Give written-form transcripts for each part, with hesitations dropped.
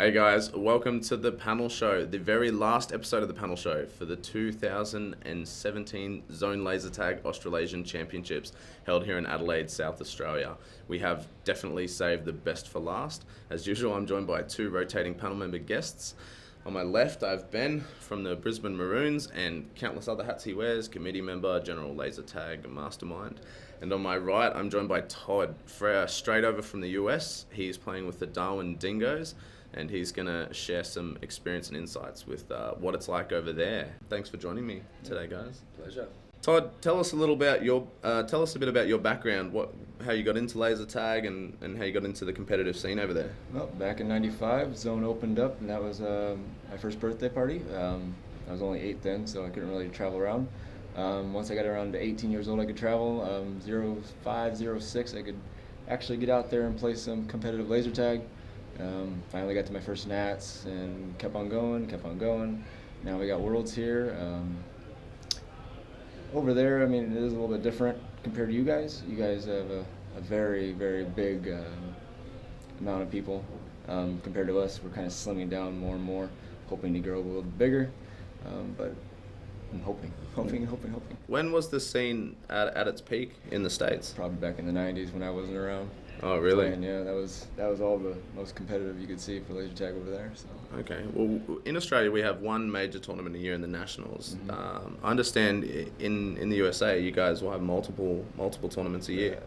Hey guys, welcome to the panel show, the very last episode of the panel show for the 2017 Zone Lasertag Australasian Championships held here in Adelaide, South Australia. We have definitely saved the best for last. As usual, I'm joined by two rotating panel member guests. On my left, I have Ben from the Brisbane Maroons and countless other hats he wears, committee member, general Lasertag mastermind. And on my right, I'm joined by Todd, straight over from the US. He's playing with the Darwin Dingoes, and he's going to share some experience and insights with what it's like over there. Thanks for joining me today, guys. Pleasure. Todd, tell us a bit about your background, how you got into laser tag and how you got into the competitive scene over there. Well, back in '95, Zone opened up, and that was my first birthday party. I was only 8 then, so I couldn't really travel around. Once I got around to 18 years old, I could travel. 05, 06, I could actually get out there and play some competitive laser tag. Finally got to my first Nats and kept on going. Now we got Worlds here. Over there, I mean, it is a little bit different compared to you guys. You guys have a very, very big amount of people compared to us. We're kind of slimming down more and more, hoping to grow a little bigger, but I'm hoping. When was the scene at its peak in the States? Probably back in the 90s when I wasn't around. Oh, really? Playing, yeah, that was all the most competitive you could see for laser tag over there. So. Okay. Well, in Australia, we have one major tournament a year in the Nationals. I understand in the USA, you guys will have multiple tournaments a year.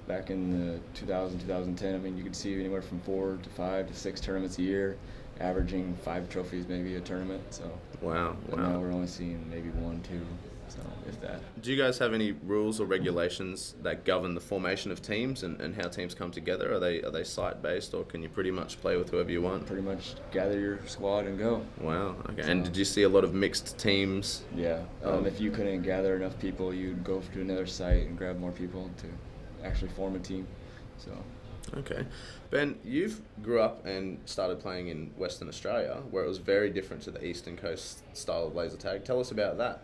Back in 2000, 2010, I mean, you could see anywhere from 4 to 5 to 6 tournaments a year, averaging 5 trophies maybe a tournament. So. Wow. But now we're only seeing maybe 1, 2. So, if that. Do you guys have any rules or regulations that govern the formation of teams and how teams come together? Are they site-based, or can you pretty much play with whoever you want? Pretty much gather your squad and go. Wow. Okay. So, and did you see a lot of mixed teams? Yeah. If you couldn't gather enough people, you'd go to another site and grab more people to actually form a team. So. Okay. Ben, you've grew up and started playing in Western Australia, where it was very different to the Eastern Coast style of laser tag. Tell us about that.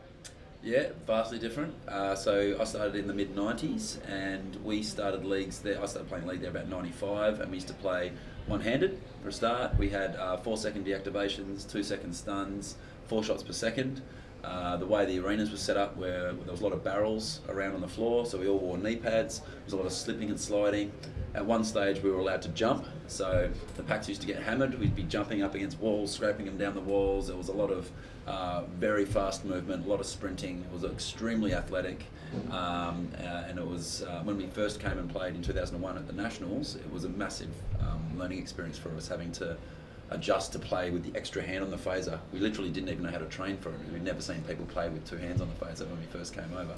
Yeah, vastly different. So I started in the mid-90s, and we started leagues there. I started playing league there about 95, and we used to play one-handed for a start. We had 4-second deactivations, 2-second stuns, 4 shots per second. The way the arenas were set up, where there was a lot of barrels around on the floor, so we all wore knee pads. There was a lot of slipping and sliding. At one stage, we were allowed to jump, so the packs used to get hammered. We'd be jumping up against walls, scraping them down the walls. There was a lot of very fast movement, a lot of sprinting. It was extremely athletic, and it was when we first came and played in 2001 at the Nationals. It was a massive learning experience for us, having to adjust to play with the extra hand on the phaser. We literally didn't even know how to train for it. We'd never seen people play with 2 hands on the phaser when we first came over.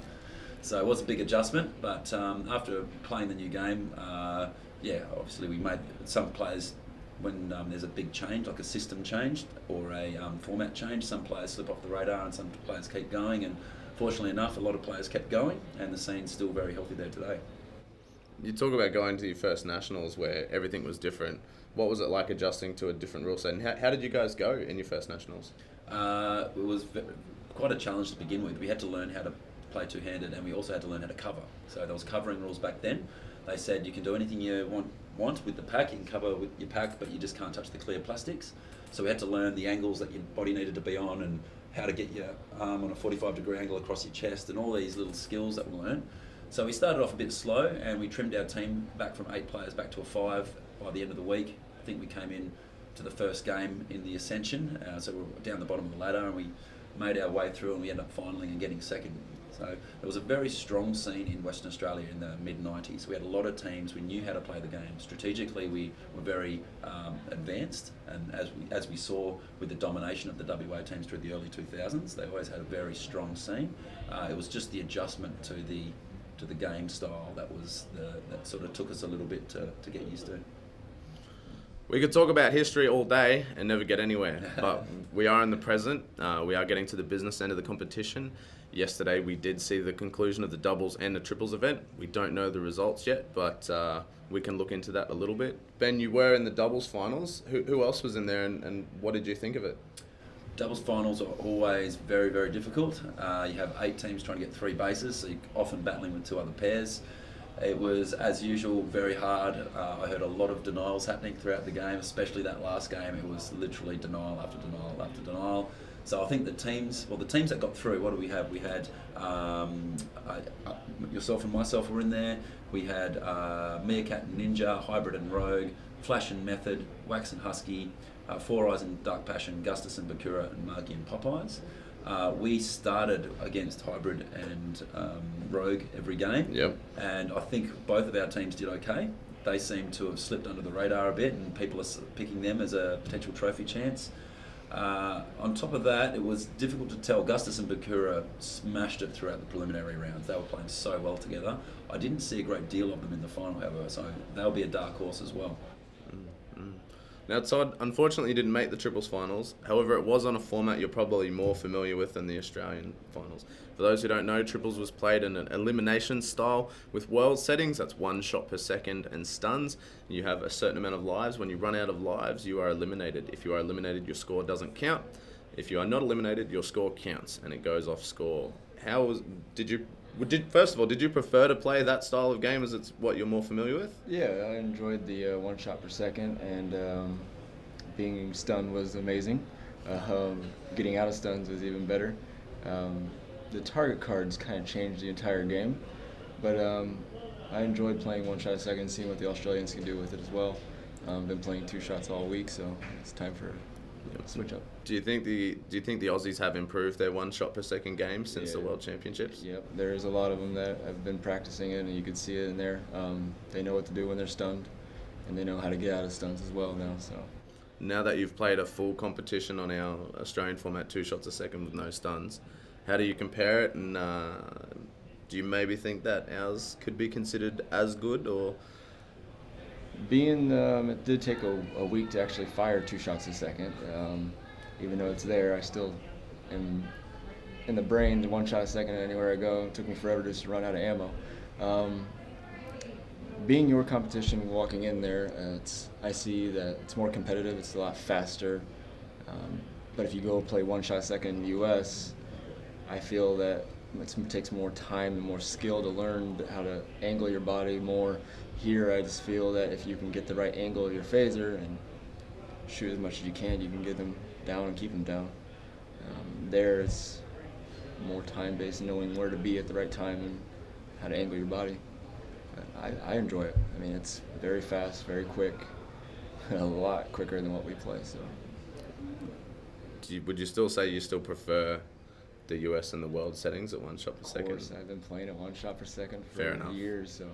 So it was a big adjustment, but after playing the new game, obviously we made some players, when there's a big change, like a system change or a format change, some players slip off the radar and some players keep going, and fortunately enough, a lot of players kept going, and the scene's still very healthy there today. You talk about going to your first Nationals where everything was different. What was it like adjusting to a different rule set, and how did you guys go in your first Nationals? It was quite a challenge to begin with. We had to learn how to play two-handed, and we also had to learn how to cover. So there was covering rules back then. They said you can do anything you want with the pack, you can cover with your pack, but you just can't touch the clear plastics. So we had to learn the angles that your body needed to be on, and how to get your arm on a 45-degree angle across your chest, and all these little skills that we learned. So we started off a bit slow, and we trimmed our team back from 8 players back to a 5 by the end of the week. I think we came in to the first game in the Ascension, so we were down the bottom of the ladder, and we made our way through, and we ended up finaling and getting second. So there was a very strong scene in Western Australia in the mid-90s. We had a lot of teams. We knew how to play the game. Strategically, we were very advanced, and as we saw with the domination of the WA teams through the early 2000s, they always had a very strong scene. It was just the adjustment to the game style that sort of took us a little bit to get used to. We could talk about history all day and never get anywhere, but we are in the present. We are getting to the business end of the competition. Yesterday we did see the conclusion of the doubles and the triples event. We don't know the results yet, but we can look into that a little bit. Ben, you were in the doubles finals. Who else was in there, and what did you think of it? Doubles finals are always very, very difficult. You have 8 teams trying to get 3 bases, so you're often battling with 2 other pairs. It was, as usual, very hard. I heard a lot of denials happening throughout the game, especially that last game. It was literally denial after denial after denial. So I think the teams that got through, what do we have? We had yourself and myself were in there. We had Meerkat and Ninja, Hybrid and Rogue, Flash and Method, Wax and Husky, Four Eyes and Dark Passion, Gustus and Bakura, and Marky and Popeyes. We started against Hybrid and Rogue every game. Yep. And I think both of our teams did okay. They seem to have slipped under the radar a bit, and people are picking them as a potential trophy chance. On top of that, it was difficult to tell. Gustus and Bakura smashed it throughout the preliminary rounds. They were playing so well together. I didn't see a great deal of them in the final, however, so they'll be a dark horse as well. Now, Todd, unfortunately, you didn't make the triples finals. However, it was on a format you're probably more familiar with than the Australian finals. For those who don't know, triples was played in an elimination style with world settings. That's 1 shot per second and stuns. You have a certain amount of lives. When you run out of lives, you are eliminated. If you are eliminated, your score doesn't count. If you are not eliminated, your score counts and it goes off score. First of all, did you prefer to play that style of game as it's what you're more familiar with? Yeah, I enjoyed the 1 shot per second, and being stunned was amazing. Getting out of stuns was even better. The target cards kind of changed the entire game, but I enjoyed playing 1 shot a second, seeing what the Australians can do with it as well. Been playing 2 shots all week, so it's time for a switch up. Do you think the Aussies have improved their 1 shot per second game since the World Championships? Yep, there's a lot of them that have been practicing it, and you can see it in there. They know what to do when they're stunned, and they know how to get out of stuns as well now. So now that you've played a full competition on our Australian format, 2 shots a second with no stuns, how do you compare it, and do you maybe think that ours could be considered as good, or? Being it did take a week to actually fire 2 shots a second. Even though it's there, I still am in the brain to 1 shot a second anywhere I go. It took me forever just to run out of ammo. Being your competition, walking in there, I see that it's more competitive. It's a lot faster. But if you go play 1 shot a second in the U.S., I feel that it takes more time and more skill to learn how to angle your body more. Here, I just feel that if you can get the right angle of your phaser and shoot as much as you can get them down and keep them down. There, it's more time-based, knowing where to be at the right time and how to angle your body. I enjoy it. I mean, it's very fast, very quick, a lot quicker than what we play. So, would you still say you still prefer the US and the world settings at 1 shot per second? Of course, I've been playing at 1 shot per second for Fair enough. years, so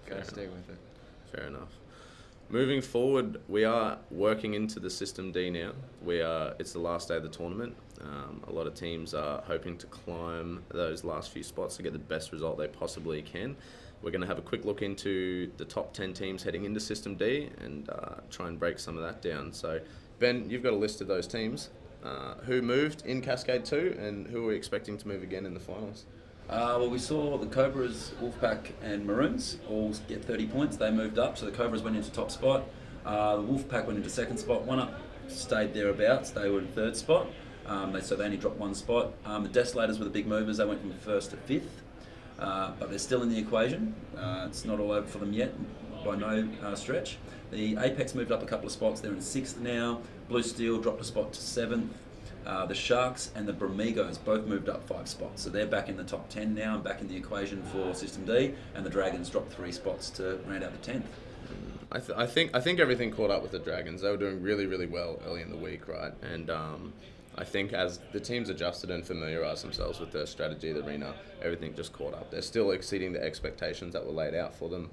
gotta stay with it. Fair enough. Moving forward, we are working into the System D now. It's the last day of the tournament. A lot of teams are hoping to climb those last few spots to get the best result they possibly can. We're going to have a quick look into the top 10 teams heading into System D and try and break some of that down. So, Ben, you've got a list of those teams. Who moved in Cascade 2 and who are we expecting to move again in the finals? Well, we saw the Cobras, Wolfpack and Maroons all get 30 points. They moved up, so the Cobras went into top spot. The Wolfpack went into second spot. One up stayed thereabouts. They were in third spot. So they only dropped 1 spot. The Desolators were the big movers. They went from 1st to 5th. But they're still in the equation. It's not all over for them yet, by no stretch. The Apex moved up a couple of spots. They're in 6th now. Blue Steel dropped a spot to 7th. The Sharks and the Bramigos both moved up 5 spots. So they're back in the top 10 now and back in the equation for System D. And the Dragons dropped 3 spots to round out the 10th. I think everything caught up with the Dragons. They were doing really, really well early in the week, right? And I think as the teams adjusted and familiarised themselves with their strategy, the arena, everything just caught up. They're still exceeding the expectations that were laid out for them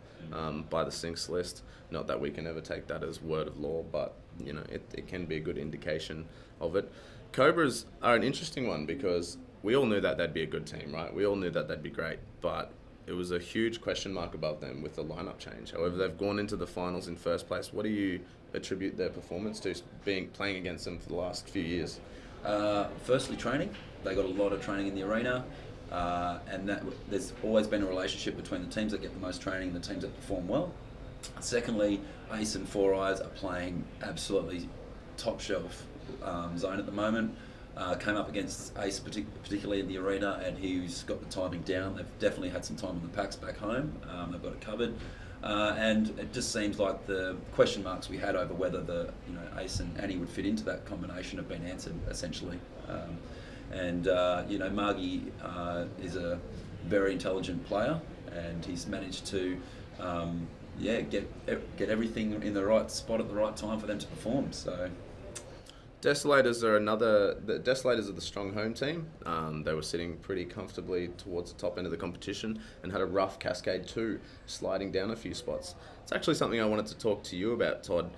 by the Sinks list. Not that we can ever take that as word of law, but you know it can be a good indication of it. Cobras are an interesting one because we all knew that they'd be a good team, right? We all knew that they'd be great, but it was a huge question mark above them with the lineup change. However, they've gone into the finals in first place. What do you attribute their performance to, playing against them for the last few years? Firstly, training. They got a lot of training in the arena, and that there's always been a relationship between the teams that get the most training and the teams that perform well. Secondly, Ace and Four Eyes are playing absolutely top shelf zone at the moment. Came up against Ace, particularly in the arena, and he's got the timing down. They've definitely had some time on the packs back home. They've got it covered. And it just seems like the question marks we had over whether Ace and Annie would fit into that combination have been answered essentially. Margie is a very intelligent player, and he's managed to get everything in the right spot at the right time for them to perform. So. Desolators are the Desolators are the strong home team. They were sitting pretty comfortably towards the top end of the competition and had a rough Cascade 2, sliding down a few spots. It's actually something I wanted to talk to you about, Todd.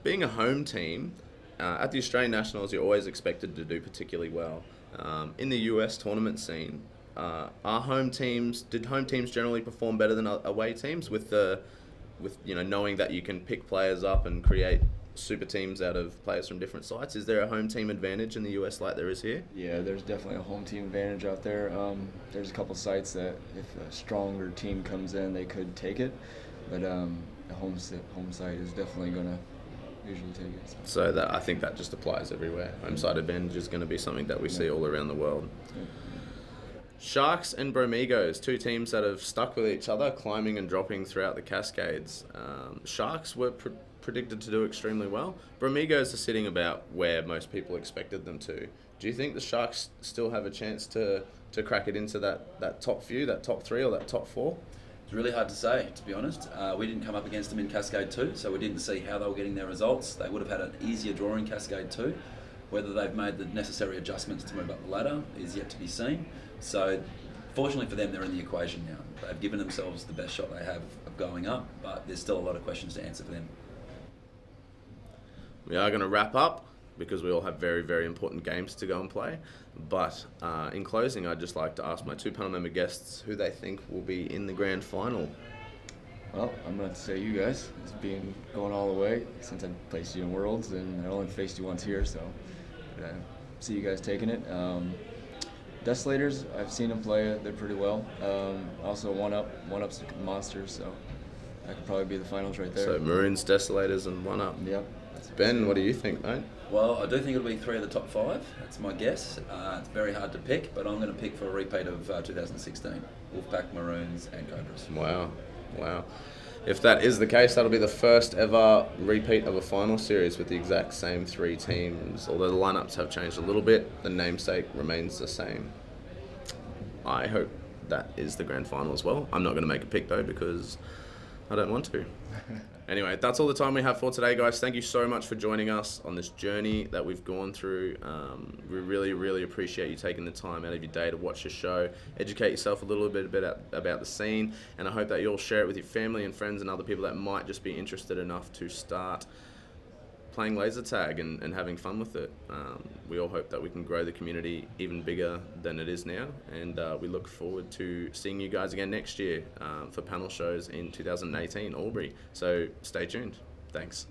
Being a home team, at the Australian Nationals, you're always expected to do particularly well. In the US tournament scene, did home teams generally perform better than away teams with knowing that you can pick players up and create super teams out of players from different sites? Is there a home team advantage in the US like there is here? Yeah, there's definitely a home team advantage out there. There's a couple sites that if a stronger team comes in, they could take it, but the home site is definitely going to usually take it. So I think that just applies everywhere. Home site advantage is going to be something that we see all around the world. Yeah. Sharks and Bromigos, two teams that have stuck with each other, climbing and dropping throughout the Cascades. Sharks were predicted to do extremely well. Bromigos are sitting about where most people expected them to. Do you think the Sharks still have a chance to crack it into that top few, that top 3 or that top 4? It's really hard to say, to be honest. We didn't come up against them in Cascade 2, so we didn't see how they were getting their results. They would have had an easier draw in Cascade 2. Whether they've made the necessary adjustments to move up the ladder is yet to be seen. So, fortunately for them, they're in the equation now. They've given themselves the best shot they have of going up, but there's still a lot of questions to answer for them. We are going to wrap up because we all have very, very important games to go and play. But in closing, I'd just like to ask my 2 panel member guests who they think will be in the grand final. Well, I'm going to say you guys. It's been going all the way since I placed you in Worlds, and I only faced you once here, so I see you guys taking it. Desolators, I've seen them play it. They're pretty well. Also, one-up's monsters, so that could probably be the finals right there. So Maroons, Desolators, and 1-up. Yep. Ben, what do you think, mate? Well, I do think it'll be 3 of the top 5. That's my guess. It's very hard to pick, but I'm going to pick for a repeat of 2016. Wolfpack, Maroons, and Cobras. Wow. If that is the case, that'll be the first ever repeat of a final series with the exact same 3 teams. Although the lineups have changed a little bit, the namesake remains the same. I hope that is the grand final as well. I'm not going to make a pick though because I don't want to. Anyway, that's all the time we have for today, guys. Thank you so much for joining us on this journey that we've gone through. We really, really appreciate you taking the time out of your day to watch the show, educate yourself a little bit about the scene, and I hope that you'll share it with your family and friends and other people that might just be interested enough to start playing laser tag and having fun with it. We all hope that we can grow the community even bigger than it is now, and we look forward to seeing you guys again next year for panel shows in 2018 Albury. So stay tuned. Thanks.